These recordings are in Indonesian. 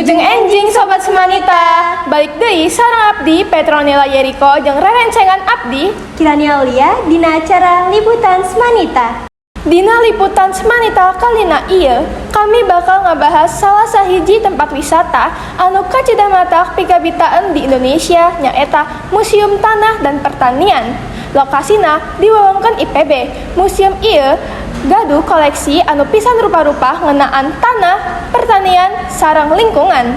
Wilujeng enjing Sobat Semanita. Balik deui sareng abdi Petronella Yeriko jeung rerencengan abdi Kirani Aulia dina acara Liputan Semanita. Dina Liputan Semanita kalina ieu kami bakal ngabahas salah sahiji tempat wisata anu kacidah matak pigabitaan di Indonesia nyaeta Museum Tanah dan Pertanian. Lokasina di wewengkon IPB. Museum ieu gaduh koleksi anu pisan rupa-rupa ngeunaan tanah, pertanian, sareng lingkungan.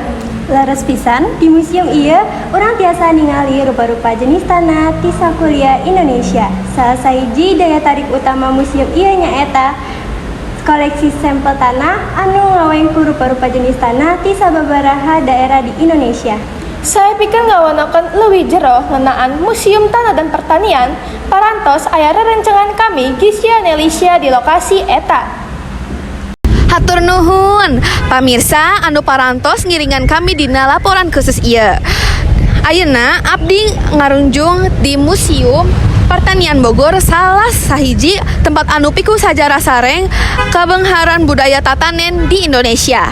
Laras pisan di museum ieu urang tiasa ningali rupa-rupa jenis tanah ti sakuliah Indonesia. Salah sahiji daya tarik utama museum ieu nyaeta koleksi sampel tanah anu ngawengku rupa-rupa jenis tanah ti sababaraha daerah di Indonesia. Saya pikir ngawanakeun leuwih jero ngeunaan Museum Tanah dan Pertanian, parantos aya rerencangan kami Gisya Nelisya di lokasi eta. Hatur nuhun, pamirsa anu parantos ngiringan kami dina laporan khusus ieu. Ayeuna abdi ngarunjung di Museum Pertanian Bogor, salah sahiji tempat anu piku sajarah sareng kabeungharan budaya tatanen di Indonesia.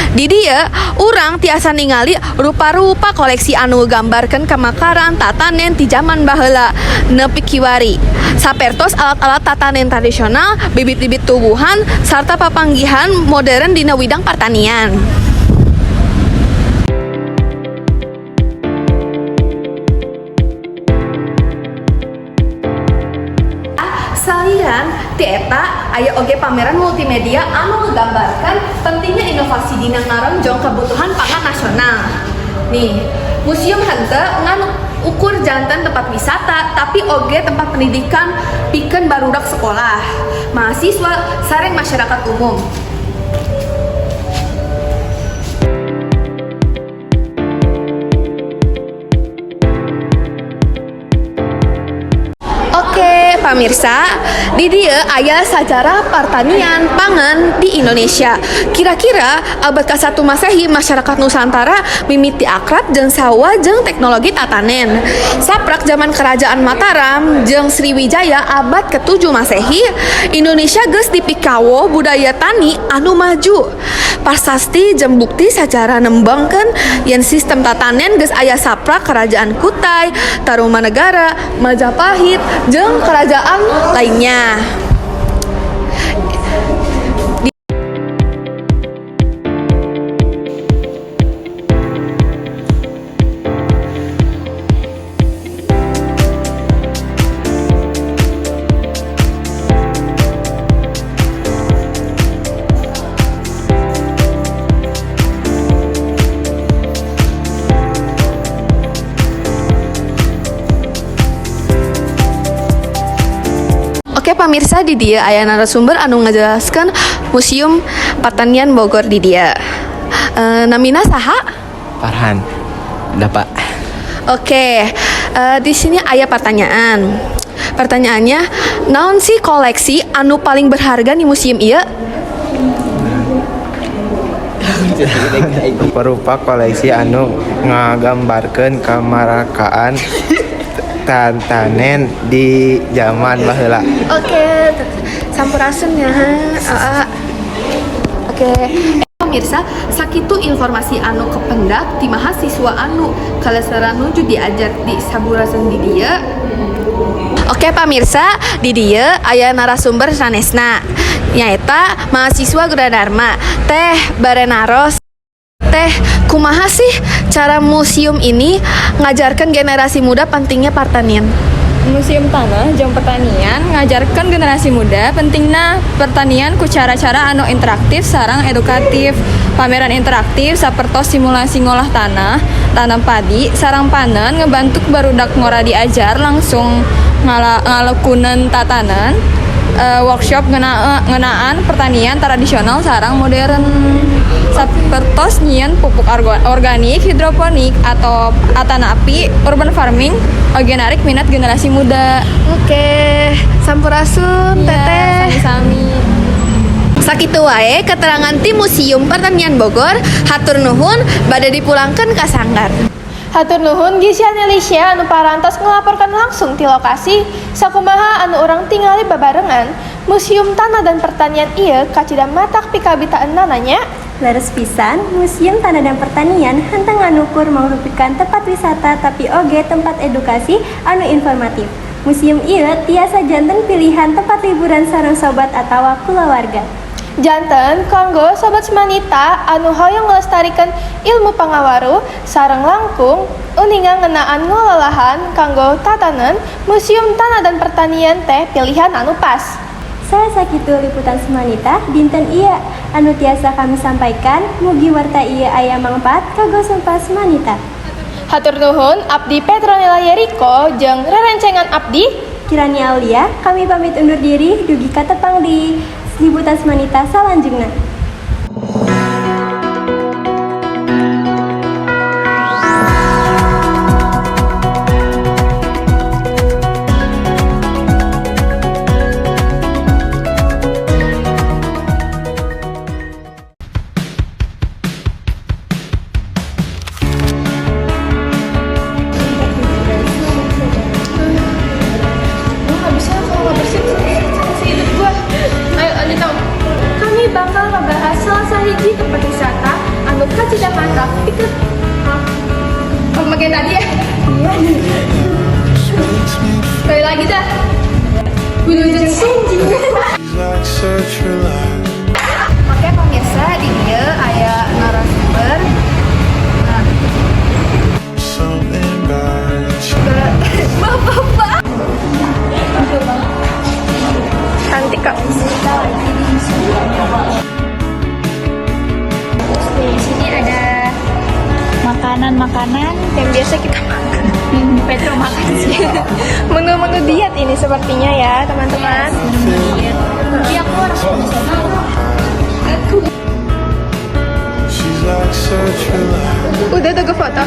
Di dieu urang tiasa ningali rupa-rupa koleksi anu gambarkeun kamakaran tatanen ti zaman baheula nepi kiwari. Sapertos alat-alat tatanen tradisional, bibit-bibit tumbuhan sarta papanggihan modern dina widang pertanian. Salian ti eta aya oge pameran multimedia anu nggambarkan pentingnya inovasi dina ngaronjong kebutuhan pangan nasional. Nih, museum henteu ngan ukur janten tempat wisata tapi oge tempat pendidikan pikeun barudak sekolah, mahasiswa sareng masyarakat umum. Pamirsa, di dieu aya sajarah pertanian pangan di Indonesia. Kira-kira abad ke-1 Masehi masyarakat Nusantara mimiti akrab jeung sawah jeung teknologi tatanen. Saprak zaman Kerajaan Mataram jeung Sriwijaya abad ke-7 Masehi, Indonesia geus dipikawo budaya tani anu maju. Prasasti jeung bukti sajarah nembangkeun yen sistem tatanen geus aya saprak Kerajaan Kutai, Tarumanegara, Majapahit jeung kerajaan lainnya. Oke pamirsa, di dia aya narasumber anu ngajelaskeun Museum Pertanian Bogor di dia. Namina saha? Farhan. Udah, Pak. Oke. Di sini aya pertanyaan. Pertanyaannya, naon sih koleksi anu paling berharga di museum ieu? Berupa koleksi anu ngagambarkeun kamarakaan tatanen di zaman baheula. Oke, sampurasun ya. Oke. Pemirsa, sakitu informasi anu kependak ti mahasiswa anu kalesara nuju diajar di saburaseun di dieu. Oke pamirsa, di dieu aya narasumber sanesna nyaeta mahasiswa Gunadarma Teh Barenaros. Teh, kumaha sih cara museum ini ngajarkan generasi muda pentingnya pertanian? Museum Tanah jeung Pertanian ngajarkan generasi muda pentingna pertanian ku cara-cara anu interaktif sareng edukatif. Pameran interaktif sapertos simulasi ngolah tanah, tanam padi, sareng panen ngebantu barudak ngora diajar langsung ngalekuneun tatanan. Workshop ngeunaan pertanian tradisional sareng modern sapertos nyieun pupuk organik, hidroponik atau atana api, urban farming oge narik minat generasi muda. Oke, sampurasun teteh. Sami-sami. Sakitu wae keterangan ti Museum Pertanian Bogor. Hatur nuhun bade dipulangkeun ka sanggar. Hatur nuhun Gisya Nelisya anu parantos ngelaporkan langsung ti lokasi sakumaha anu urang tingali babarengan Museum Tanah dan Pertanian ieu kacidah matak pikabitaan nananya. Leres pisan, Museum Tanah dan Pertanian henteu nganukur mangrupikan tempat wisata tapi oge tempat edukasi anu informatif. Museum ieu tiasa janten pilihan tempat liburan sareng sobat atawa kulawarga. Janten kanggo sobat semanita anu hoyong ngelestarikeun ilmu pangawaru sareng langkung uningan ngeunaan ngololahan kanggo tatanen Museum Tanah dan Pertanian teh pilihan anu pas. Salah sakitu liputan semanita dinten iya anu tiasa kami sampaikan mugi warta iya aya mangpaat kanggo sempat semanita. Hatur nuhun Abdi Petronella Yeriko jeung rerencengan Abdi Kirani Aulia, kami pamit undur diri dugi katepang di liputan semanita salanjutna. Kami bakal ngebahas salah sahiji tempat wisata anu kacida mata pikir pemakai tadi ya. Sekali lagi dah. Wilujeng Senji. Oke pemirsa, di dieu aya narasumber. Bapak. Cantik kak. Di sini ada makanan-makanan Yang biasa kita makan. Petro makan sih. Menu-menu diet ini sepertinya ya teman-teman. Tapi aku harus Udah tuh ke foto.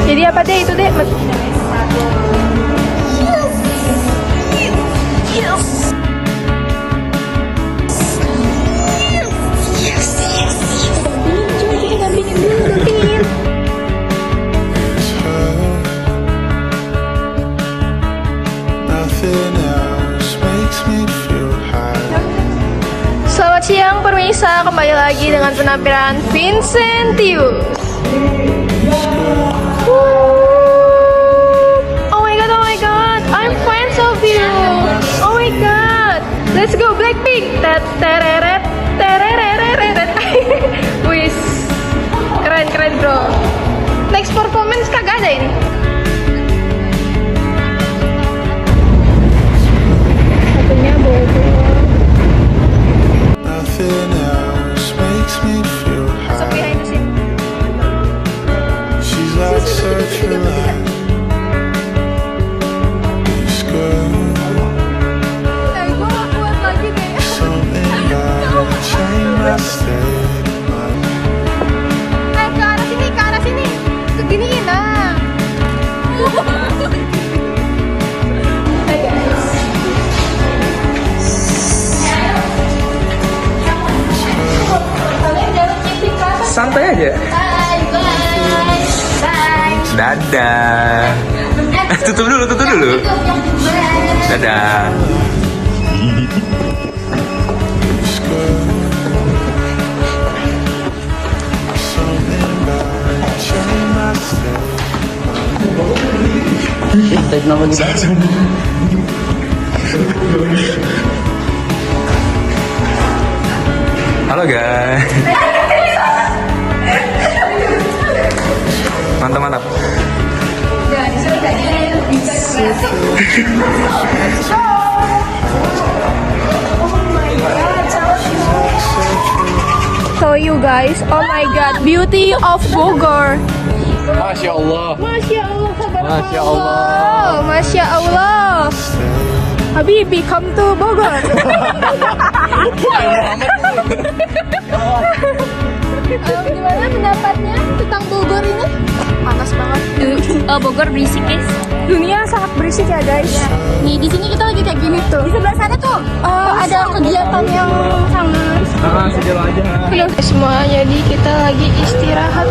Jadi apa deh itu deh? Selamat siang pemirsa, kembali lagi dengan penampilan Vincentius. Oh my god, I'm fans of you. Oh my god, let's go Blackpink. Tereret, tereret. Wis, keren bro. Next performance kagak ada ini. Satunya Bogor. Masuk behind the scene. Gue gak kuat lagi deh. Ke arah sini. Seginiin lah. Hai guys. Santai aja. Bye guys. Bye. Dadah. Tutup dulu. Dadah. Halo guys. Mantap. So you guys, oh my god, beauty of Bogor. Masya Allah. Masya Allah, Masya Allah. Masya Allah. Habibi, come to Bogor. Gimana pendapatnya tentang Bogor ini? Panas banget. Bogor berisik guys. Dunia sangat berisik ya guys. Nih di sini kita lagi kayak gini tuh. Di sebelah sana tuh ada kegiatan yang sangat Sejalan aja. semua, jadi kita lagi istirahat